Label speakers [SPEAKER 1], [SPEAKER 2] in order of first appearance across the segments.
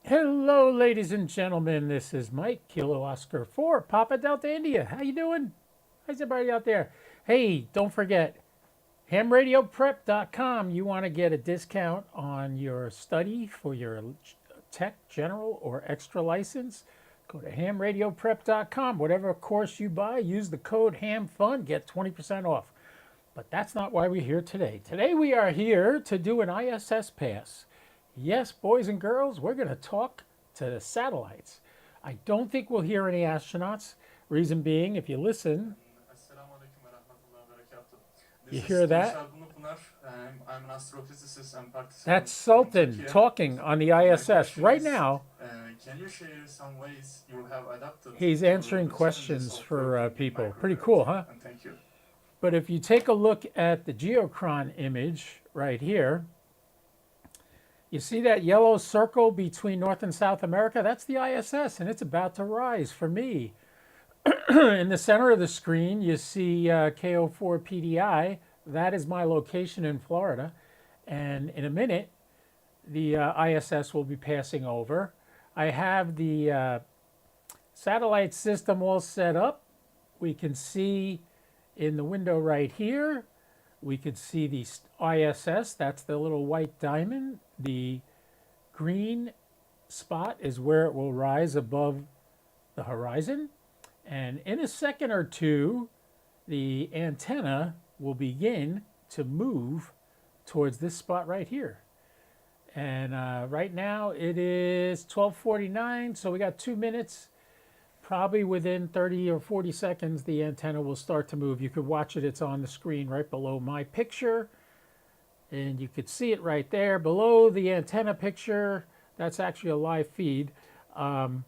[SPEAKER 1] Hello, ladies and gentlemen. This is Mike, Kilo Oscar 4, Papa Delta India. How you doing? How's everybody out there? Hey, don't forget, hamradioprep.com. You want to get a discount on your study for your tech, general, or extra license? Go to hamradioprep.com. Whatever course you buy, use the code HAMFUN, get 20% off. But that's not why we're here today. Today we are here to do an ISS pass. Yes, boys and girls, we're going to talk to the satellites. I don't think we'll hear any astronauts. Reason being, if you listen,
[SPEAKER 2] Assalamualaikum warahmatullahi wabarakatuh.
[SPEAKER 1] you
[SPEAKER 2] This is
[SPEAKER 1] hear that?
[SPEAKER 2] Tushar Bunupınar. I'm an astrophysicist and participant
[SPEAKER 1] That's
[SPEAKER 2] from
[SPEAKER 1] Sultan
[SPEAKER 2] Turkey.
[SPEAKER 1] talking on the
[SPEAKER 2] My
[SPEAKER 1] ISS.
[SPEAKER 2] question
[SPEAKER 1] Right
[SPEAKER 2] is,
[SPEAKER 1] now,
[SPEAKER 2] can you share some ways you have adapted
[SPEAKER 1] he's
[SPEAKER 2] to
[SPEAKER 1] answering
[SPEAKER 2] the challenges
[SPEAKER 1] questions
[SPEAKER 2] of
[SPEAKER 1] for
[SPEAKER 2] working in
[SPEAKER 1] people. Pretty cool,
[SPEAKER 2] microgravity?
[SPEAKER 1] huh?
[SPEAKER 2] And thank you.
[SPEAKER 1] But if you take a look at the geochron image right here, you see that yellow circle between North and South America? That's the ISS, and it's about to rise for me. In the center of the screen, you see KO4 PDI. That is my location in Florida. And in a minute, the ISS will be passing over. I have the satellite system all set up. We can see in the window right here, we could see the ISS. That's the little white diamond. The green spot is where it will rise above the horizon. And in a second or two, the antenna will begin to move towards this spot right here. And right now it is 12:49, so we got 2 minutes. Probably within 30 or 40 seconds, the antenna will start to move. You could watch it. It's on the screen right below my picture. And you could see it right there. Below the antenna picture, that's actually a live feed. And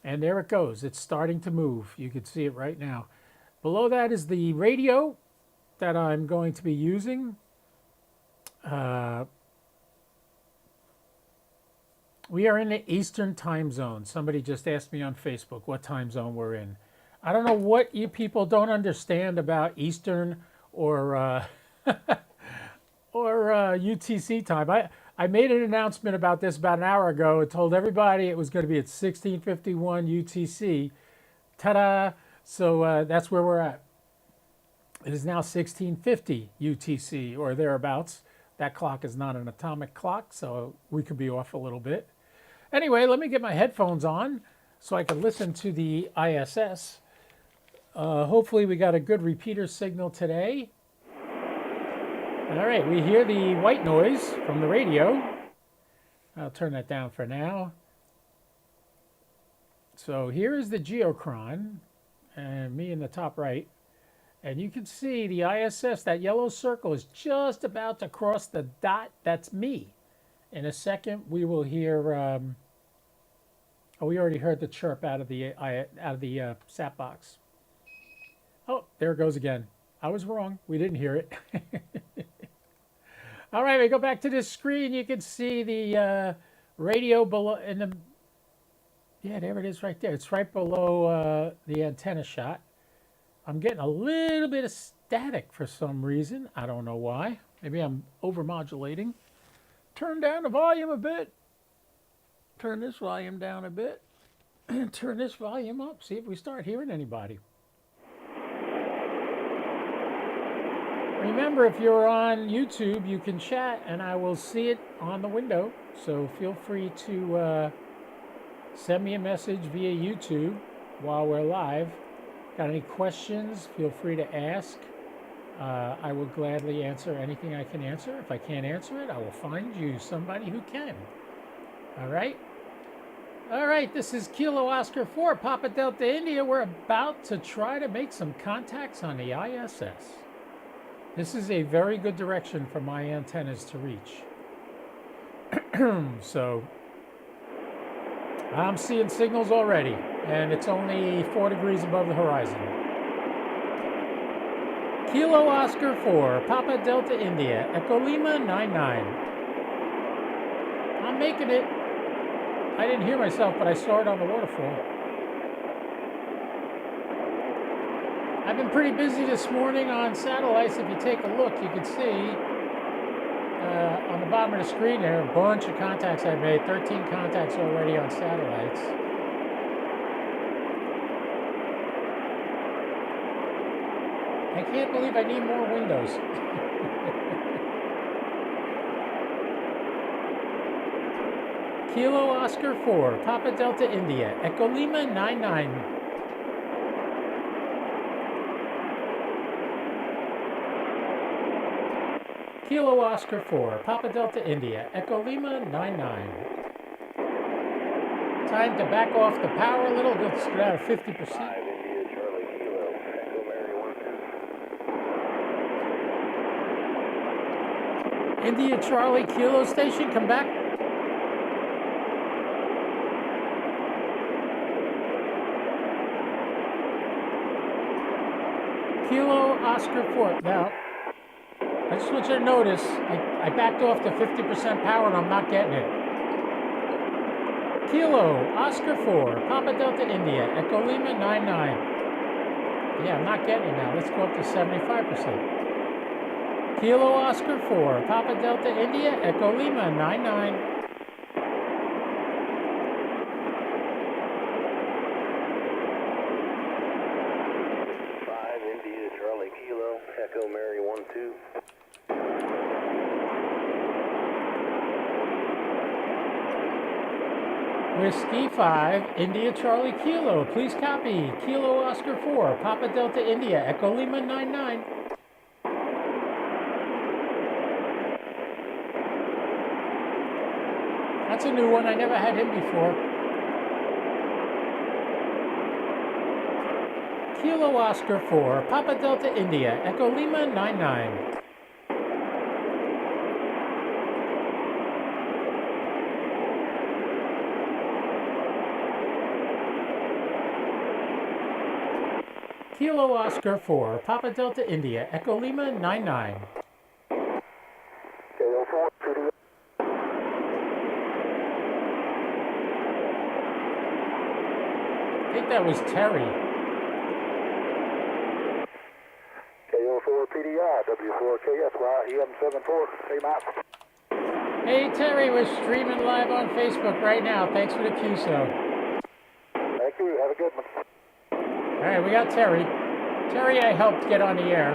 [SPEAKER 1] there it goes. It's starting to move. You can see it right now. Below that is the radio that I'm going to be using. We are in the Eastern time zone. Somebody just asked me on Facebook what time zone we're in. I don't know what you people don't understand about Eastern or UTC time. I made an announcement about this about an hour ago. It told everybody it was going to be at 16:51 UTC. Ta-da! So that's where we're at. It is now 16:50 UTC or thereabouts. That clock is not an atomic clock, so we could be off a little bit. Anyway, let me get my headphones on so I can listen to the ISS. Hopefully we got a good repeater signal today. All right, we hear the white noise from the radio. I'll turn that down for now. So here is the geochron, and me in the top right. And you can see the ISS, that yellow circle is just about to cross the dot. That's me. In a second, we will hear. We already heard the chirp out of the sat box. Oh, there it goes again. I was wrong. We didn't hear it. All right, we go back to this screen. You can see the radio below. Yeah, there it is, right there. It's right below the antenna shot. I'm getting a little bit of static for some reason. I don't know why. Maybe I'm overmodulating. Turn down the volume a bit. Turn this volume down a bit. And turn this volume up. See if we start hearing anybody. Remember, if you're on YouTube, you can chat and I will see it on the window. So feel free to send me a message via YouTube while we're live. Got any questions? Feel free to ask. I will gladly answer anything I can answer. If I can't answer it, I will find you somebody who can. All right? All right, this is Kilo Oscar 4, Papa Delta India. We're about to try to make some contacts on the ISS. This is a very good direction for my antennas to reach. So I'm seeing signals already, and it's only 4 degrees above the horizon. Kilo Oscar 4, Papa Delta India, Echo Lima 99. I'm making it. I didn't hear myself, but I saw it on the waterfall. I've been pretty busy this morning on satellites. If you take a look, you can see on the bottom of the screen there, a bunch of contacts I made, 13 contacts already on satellites. I can't believe I need more windows. Kilo Oscar 4, Papa Delta India, Echo Lima 99. Kilo Oscar 4, Papa Delta India, Echo Lima 99. Time to back off the power a little, go down to 50%. India Charlie Kilo station, come back. Kilo Oscar 4. Now, I just want you to notice, I backed off to 50% power and I'm not getting it. Kilo Oscar 4, Papa Delta India, Echo Lima 99. Yeah, I'm not getting it now. Let's go up to 75%. Kilo Oscar 4, Papa Delta India, Echo Lima 99.
[SPEAKER 3] Echo Mary 1-2.
[SPEAKER 1] Whiskey 5, India Charlie Kilo. Please copy. Kilo Oscar 4, Papa Delta India, Echo Lima 99. That's a new one. I never had him before. Kilo Oscar 4, Papa Delta India, Echo Lima 99. Kilo Oscar 4, Papa Delta India, Echo Lima 99. I think that was Terry.
[SPEAKER 3] KO4 PDI, W4KSY, EM74, hey Matt.
[SPEAKER 1] Hey Terry, we're streaming live on Facebook right now. Thanks for the QSO.
[SPEAKER 3] Thank you, have a good one.
[SPEAKER 1] All right, we got Terry. Terry, I helped get on the air.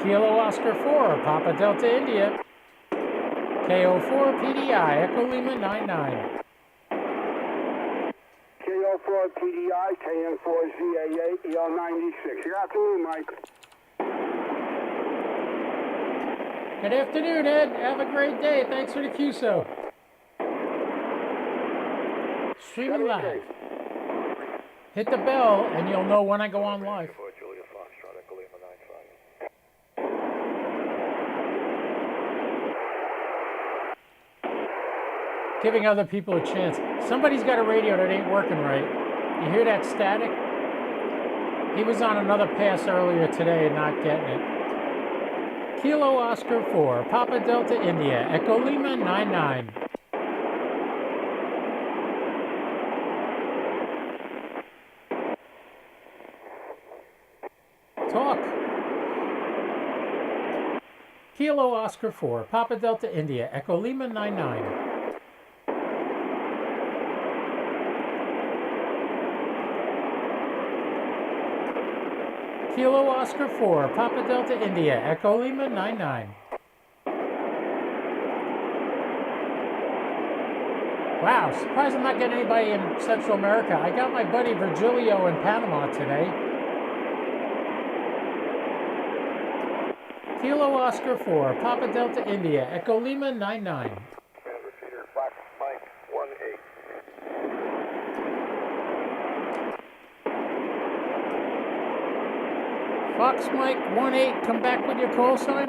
[SPEAKER 1] Kilo Oscar 4, Papa Delta India. KO4 PDI, Echo Lima 99.
[SPEAKER 3] KO4 PDI, KN4 ZA8, EL96. You're afternoon, Mike.
[SPEAKER 1] Good afternoon, Ed. Have a great day. Thanks for the QSO. Streaming live. Hit the bell and you'll know when I go on live. Giving other people a chance. Somebody's got a radio that ain't working right. You hear that static? He was on another pass earlier today and not getting it. Kilo Oscar 4, Papa Delta India, Echo Lima 99. Talk. Kilo Oscar 4, Papa Delta India, Echo Lima 99. Kilo Oscar 4, Papa Delta India, Echo Lima 99. Wow, surprised I'm not getting anybody in Central America. I got my buddy Virgilio in Panama today. Kilo Oscar 4, Papa Delta India, Echo Lima 99.
[SPEAKER 3] Fox Mike 1-8.
[SPEAKER 1] Fox Mike 1-8, come back with your call sign.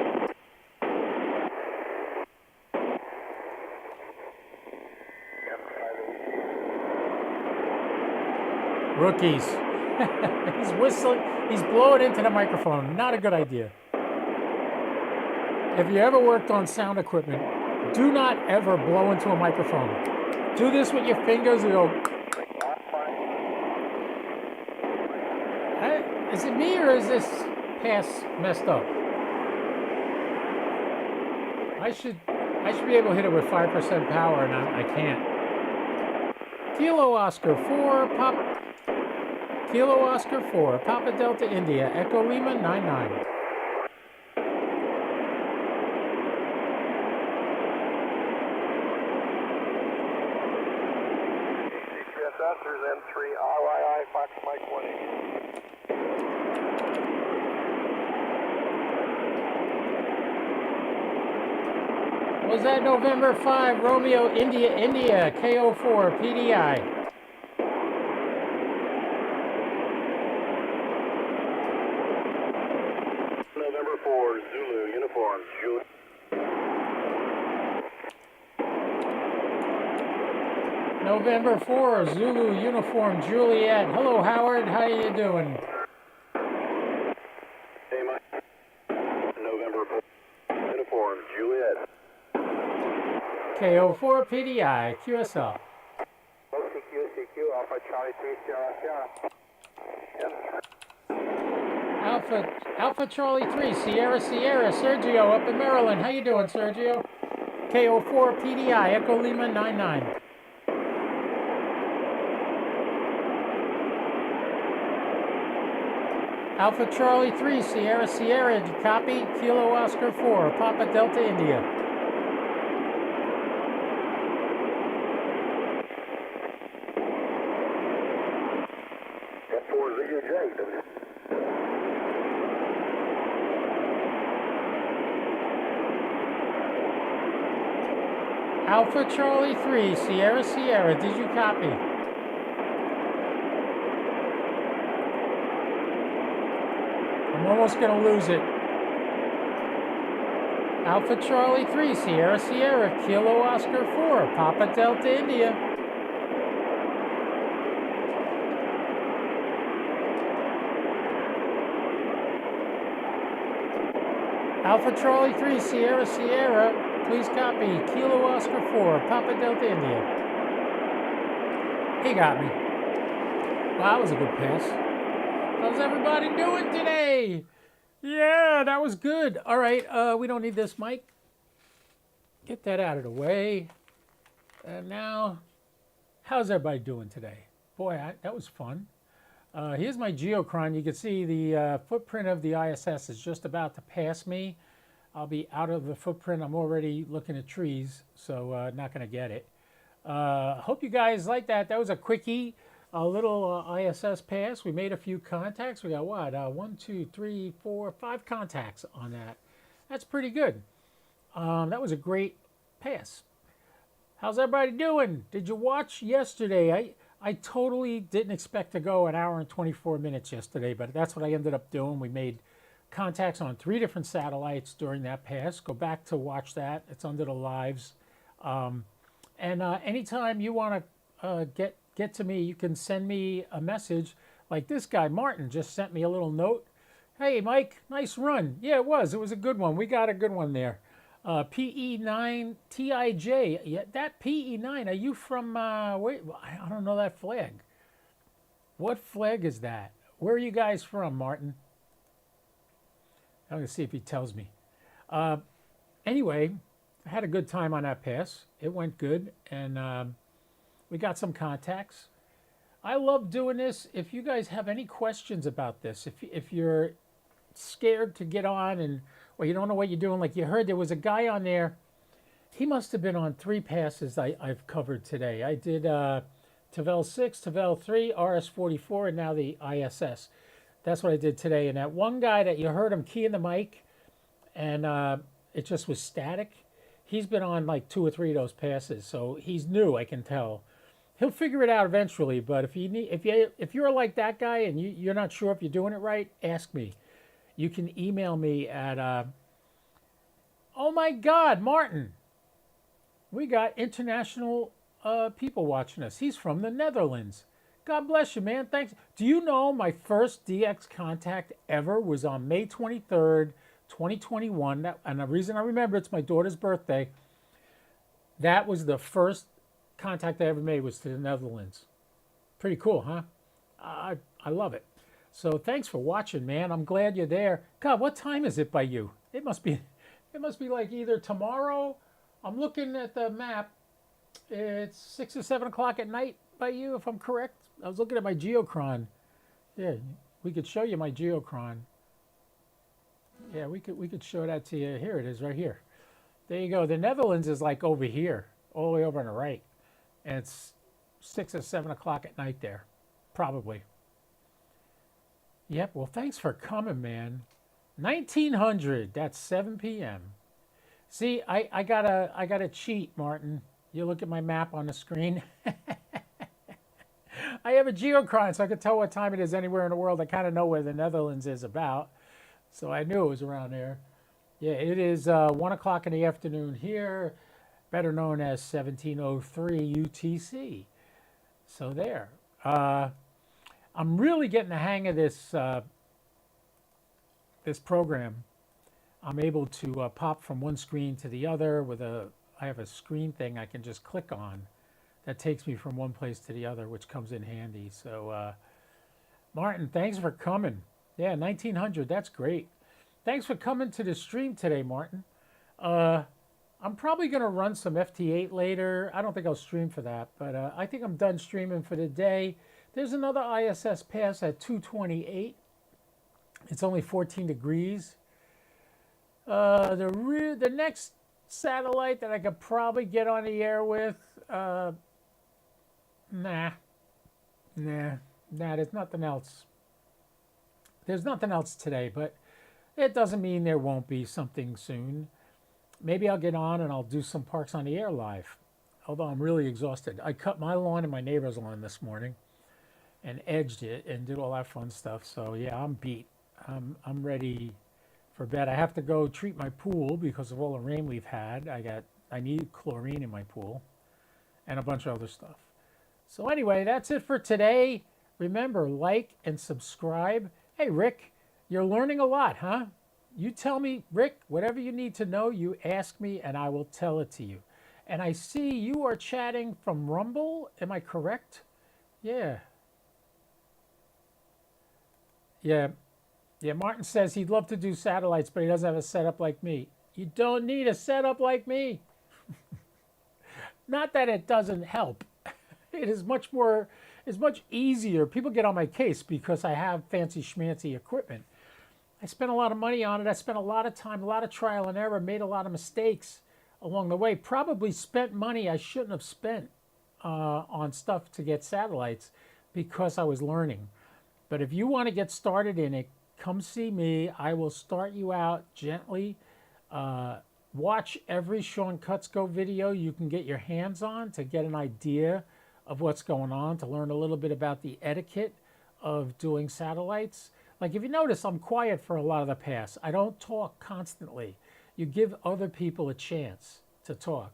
[SPEAKER 1] Rookies. He's whistling, he's blowing into the microphone. Not a good idea. If you ever worked on sound equipment, do not ever blow into a microphone. Do this with your fingers and go. Is it me or is this pass messed up? I should be able to hit it with 5% power, and I can't. Kilo Oscar 4, Kilo Oscar 4, Papa Delta India, Echo Lima 99.
[SPEAKER 3] CPSS, N3, RYI, Fox Mike 180.
[SPEAKER 1] Was that November 5, Romeo India India, KO4, PDI.
[SPEAKER 3] November 4, Zulu, uniform, Julie.
[SPEAKER 1] November 4, Zulu Uniform Juliet. Hello, Howard. How you doing?
[SPEAKER 3] Hey, Mike. November 4, uniform, Juliet.
[SPEAKER 1] KO4 PDI, QSL.
[SPEAKER 3] CQ, Alpha Charlie 3, Sierra, Sierra.
[SPEAKER 1] Alpha Charlie 3, Sierra Sierra, Sergio up in Maryland. How you doing, Sergio? KO4 PDI, Echo Lima 99. Alpha Charlie 3, Sierra Sierra, copy, Kilo Oscar 4, Papa Delta India.
[SPEAKER 3] F4 ZUJ.
[SPEAKER 1] Alpha Charlie 3, Sierra Sierra, did you copy? I'm almost going to lose it. Alpha Charlie 3, Sierra Sierra, Kilo Oscar 4, Papa Delta India. Alpha Charlie 3, Sierra Sierra, please copy, Kilo Oscar 4, Papa Delta India. He got me. Well, that was a good pass. How's everybody doing today? Yeah, that was good. All right, we don't need this mic. Get that out of the way. And now, how's everybody doing today? Boy, that was fun. Here's my geochron. You can see the footprint of the ISS is just about to pass me. I'll be out of the footprint. I'm already looking at trees, so not going to get it. Hope you guys like that. That was a quickie, a little ISS pass. We made a few contacts. We got what? 1, 2, 3, 4, 5 contacts on that. That's pretty good. That was a great pass. How's everybody doing? Did you watch yesterday? I totally didn't expect to go an hour and 24 minutes yesterday, but that's what I ended up doing. We made contacts on 3 different satellites during that pass. Go back to watch that. It's under the lives. Anytime you want to get to me, you can send me a message. Like this guy, Martin, just sent me a little note. Hey, Mike, nice run. Yeah, it was. It was a good one. We got a good one there. PE9 TIJ. Yeah, that PE9, are you from, wait, I don't know that flag. What flag is that? Where are you guys from, Martin? I'm going to see if he tells me. Anyway, I had a good time on that pass. It went good, and we got some contacts. I love doing this. If you guys have any questions about this, if you're scared to get on and or you don't know what you're doing, like you heard there was a guy on there. He must have been on 3 passes I've covered today. I did Tavel 6, Tavel 3, RS-44, and now the ISS. That's what I did today. And that one guy that you heard him keying the mic, and it just was static. He's been on like 2 or 3 of those passes, so he's new. I can tell. He'll figure it out eventually. But if you're like that guy and you're not sure if you're doing it right, ask me. You can email me at. Oh my God, Martin! We got international people watching us. He's from the Netherlands. God bless you, man. Thanks. Do you know my first DX contact ever was on May 23rd, 2021? And the reason I remember it's my daughter's birthday. That was the first contact I ever made was to the Netherlands. Pretty cool, huh? I love it. So thanks for watching, man. I'm glad you're there. God, what time is it by you? It must be like either tomorrow. I'm looking at the map. It's 6 or 7 o'clock at night by you, if I'm correct. I was looking at my geochron. Yeah, we could show you my geochron. Yeah, we could show that to you. Here it is, right here. There you go. The Netherlands is like over here, all the way over on the right, and it's 6 or 7 o'clock at night there, probably. Yep. Well, thanks for coming, man. 1900. That's 7 p.m. See, I gotta cheat, Martin. You look at my map on the screen. I have a geochron, so I can tell what time it is anywhere in the world. I kind of know where the Netherlands is about, so I knew it was around there. Yeah, it is 1 o'clock in the afternoon here, better known as 1703 UTC. So there. I'm really getting the hang of this this program. I'm able to pop from one screen to the other with I have a screen thing I can just click on that takes me from one place to the other, which comes in handy. So, Martin, thanks for coming. Yeah, 1900, that's great. Thanks for coming to the stream today, Martin. I'm probably going to run some FT8 later. I don't think I'll stream for that, but I think I'm done streaming for the day. There's another ISS pass at 228. It's only 14 degrees. The next satellite that I could probably get on the air with, nah, there's nothing else. There's nothing else today, but it doesn't mean there won't be something soon. Maybe I'll get on and I'll do some Parks on the Air live, although I'm really exhausted. I cut my lawn and my neighbor's lawn this morning and edged it and did all that fun stuff. So yeah, I'm beat. I'm ready for bed. I have to go treat my pool because of all the rain we've had. I need chlorine in my pool and a bunch of other stuff. So anyway, that's it for today. Remember, like and subscribe. Hey, Rick, you're learning a lot, huh? You tell me, Rick, whatever you need to know, you ask me and I will tell it to you. And I see you are chatting from Rumble. Am I correct? Yeah. Yeah. Yeah, Martin says he'd love to do satellites, but he doesn't have a setup like me. You don't need a setup like me. Not that it doesn't help. It is much more, it's much easier. People get on my case because I have fancy schmancy equipment. I spent a lot of money on it. I spent a lot of time, a lot of trial and error, made a lot of mistakes along the way. Probably spent money I shouldn't have spent on stuff to get satellites because I was learning. But if you want to get started in it, come see me. I will start you out gently. Watch every Sean Kutzko video you can get your hands on to get an idea of what's going on, to learn a little bit about the etiquette of doing satellites. Like if you notice, I'm quiet for a lot of the pass. I don't talk constantly. You give other people a chance to talk.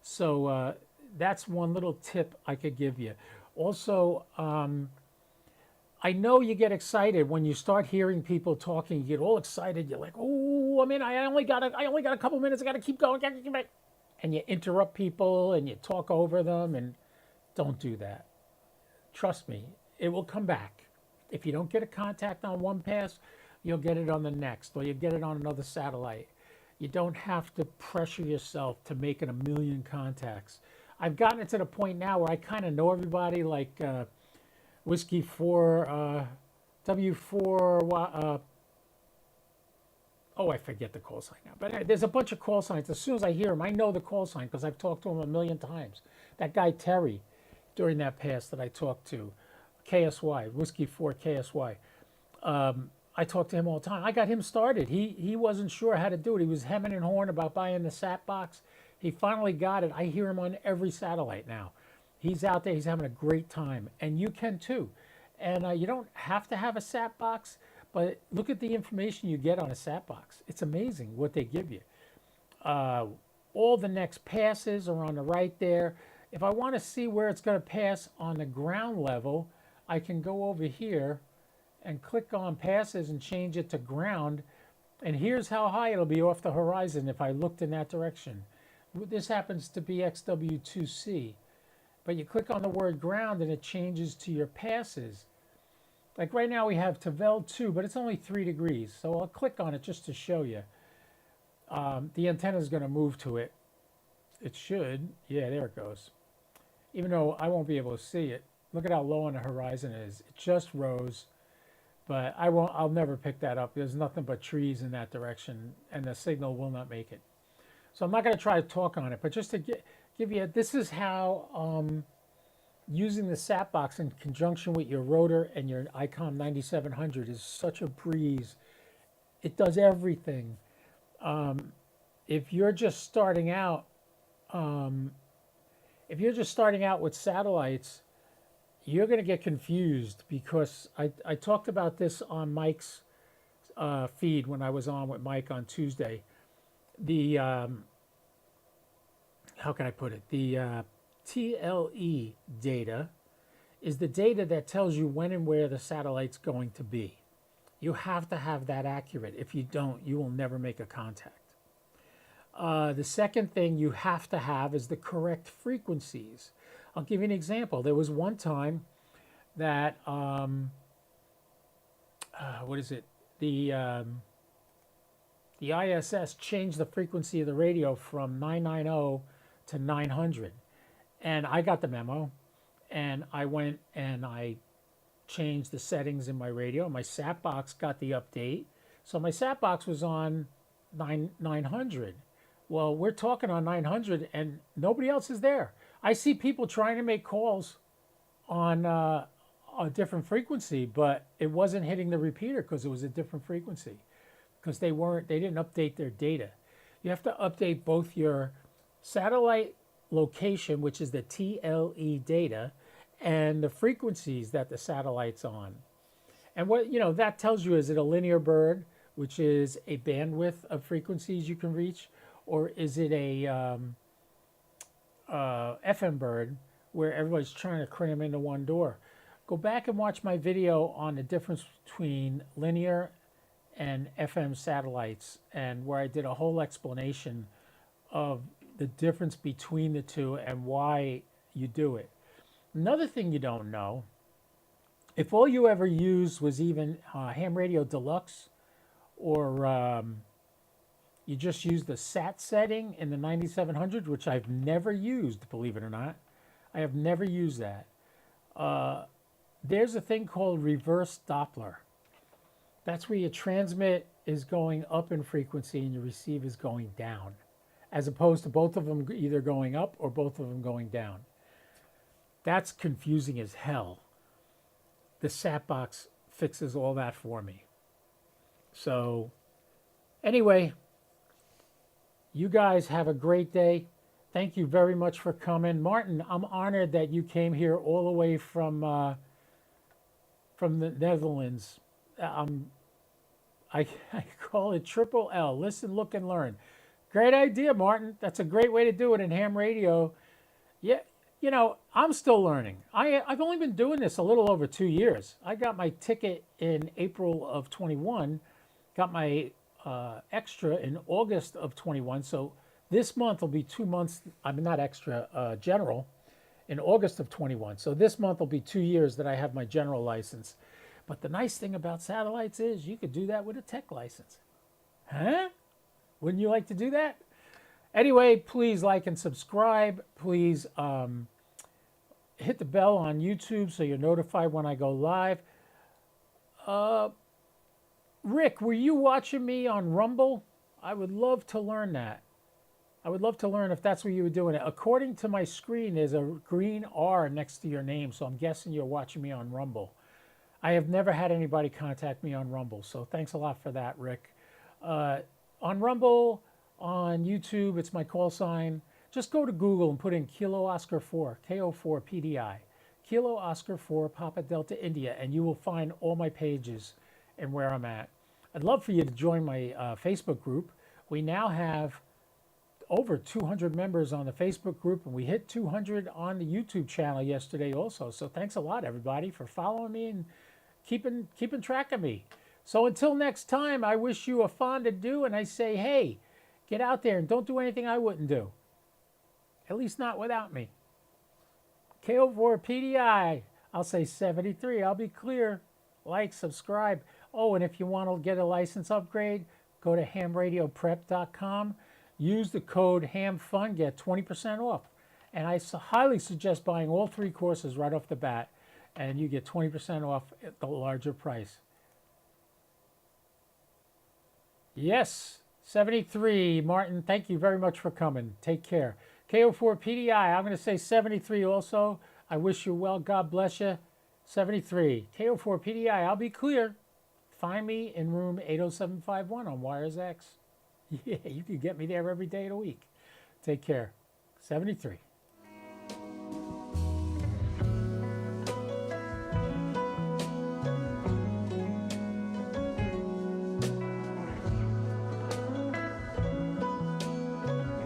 [SPEAKER 1] So that's one little tip I could give you. Also, I know you get excited when you start hearing people talking. You get all excited. You're like, "Oh, I only got a couple minutes. I got to keep going." And you interrupt people and you talk over them. And don't do that. Trust me, it will come back. If you don't get a contact on one pass, you'll get it on the next, or you get it on another satellite. You don't have to pressure yourself to making a million contacts. I've gotten it to the point now where I kind of know everybody, like. Whiskey 4, W4, oh, I forget the call sign now. But there's a bunch of call signs. As soon as I hear them, I know the call sign because I've talked to him a million times. That guy, Terry, during that pass that I talked to, KSY, Whiskey 4 KSY, I talk to him all the time. I got him started. He wasn't sure how to do it. He was hemming and hawing about buying the sat box. He finally got it. I hear him on every satellite now. He's out there. He's having a great time. And you can too. And you don't have to have a sat box, but look at the information you get on a sat box. It's amazing what they give you. All the next passes are on the right there. If I want to see where it's going to pass on the ground level, I can go over here and click on passes and change it to ground. And here's how high it'll be off the horizon if I looked in that direction. This happens to be XW2C. But you click on the word ground and it changes to your passes. Like right now we have Tavel 2, but it's only 3 degrees. So I'll click on it just to show you. The antenna is going to move to it. It should. Yeah, there it goes. Even though I won't be able to see it. Look at how low on the horizon it is. It just rose, but I'll never pick that up. There's nothing but trees in that direction, and the signal will not make it. So I'm not going to try to talk on it, but just to give you, this is how using the sat box in conjunction with your rotor and your ICOM 9700 is such a breeze. It does everything. If you're just starting out, with satellites, you're going to get confused because I talked about this on Mike's feed when I was on with Mike on Tuesday. The how can I put it? The TLE data is the data that tells you when and where the satellite's going to be. You have to have that accurate. If you don't, you will never make a contact. The second thing you have to have is the correct frequencies. I'll give you an example. There was one time that, what is it? The ISS changed the frequency of the radio from 990 to 900. And I got the memo, and I went and I changed the settings in my radio. My sat box got the update. So my sat box was on 900. Well, we're talking on 900 and nobody else is there. I see people trying to make calls on a different frequency, but it wasn't hitting the repeater because it was a different frequency because they didn't update their data. You have to update both your satellite location, which is the TLE data, and the frequencies that the satellite's on. And what that tells you, is it a linear bird, which is a bandwidth of frequencies you can reach, or is it a FM bird where everybody's trying to cram into one door? Go back and watch my video on the difference between linear and FM satellites, and where I did a whole explanation of the difference between the two and why you do it. Another thing you don't know, if all you ever used was even Ham Radio Deluxe, or you just used the SAT setting in the 9700, which I've never used, believe it or not. I have never used that. There's a thing called reverse Doppler. That's where your transmit is going up in frequency and your receive is going down, as opposed to both of them either going up or both of them going down. That's confusing as hell. The sat box fixes all that for me. So anyway, you guys have a great day. Thank you very much for coming. Martin, I'm honored that you came here all the way from the Netherlands. I call it Triple L. Listen, look, and learn. Great idea, Martin. That's a great way to do it in ham radio. Yeah, I'm still learning. I've only been doing this a little over 2 years. I got my ticket in April of 21, got my extra in August of 21. So this month will be 2 months. I'm not extra, general, in August of 21. So this month will be 2 years that I have my general license. But the nice thing about satellites is you could do that with a tech license. Huh? Wouldn't you like to do that? Anyway, please like and subscribe. Please hit the bell on YouTube so you're notified when I go live. Rick, were you watching me on Rumble? I would love to learn that. I would love to learn if that's where you were doing it. According to my screen, there's a green R next to your name, so I'm guessing you're watching me on Rumble. I have never had anybody contact me on Rumble, so thanks a lot for that, Rick. On Rumble, on YouTube, it's my call sign. Just go to Google and put in Kilo Oscar 4, KO4 PDI, Kilo Oscar 4 Papa Delta India, and you will find all my pages and where I'm at. I'd love for you to join my Facebook group. We now have over 200 members on the Facebook group, and we hit 200 on the YouTube channel yesterday also. So thanks a lot, everybody, for following me and keeping track of me. So until next time, I wish you a fond adieu, and I say, hey, get out there and don't do anything I wouldn't do. At least not without me. KO4 PDI, I'll say 73, I'll be clear. like, subscribe. Oh, and if you want to get a license upgrade, go to hamradioprep.com. Use the code HAMFUN, get 20% off. And I highly suggest buying all 3 courses right off the bat, and you get 20% off at the larger price. Yes, 73, Martin, thank you very much for coming. Take care. KO4PDI, I'm going to say 73 also. I wish you well. God bless you. 73. KO4PDI, I'll be clear. Find me in room 80751 on Wires X. Yeah, you can get me there every day of the week. Take care. 73.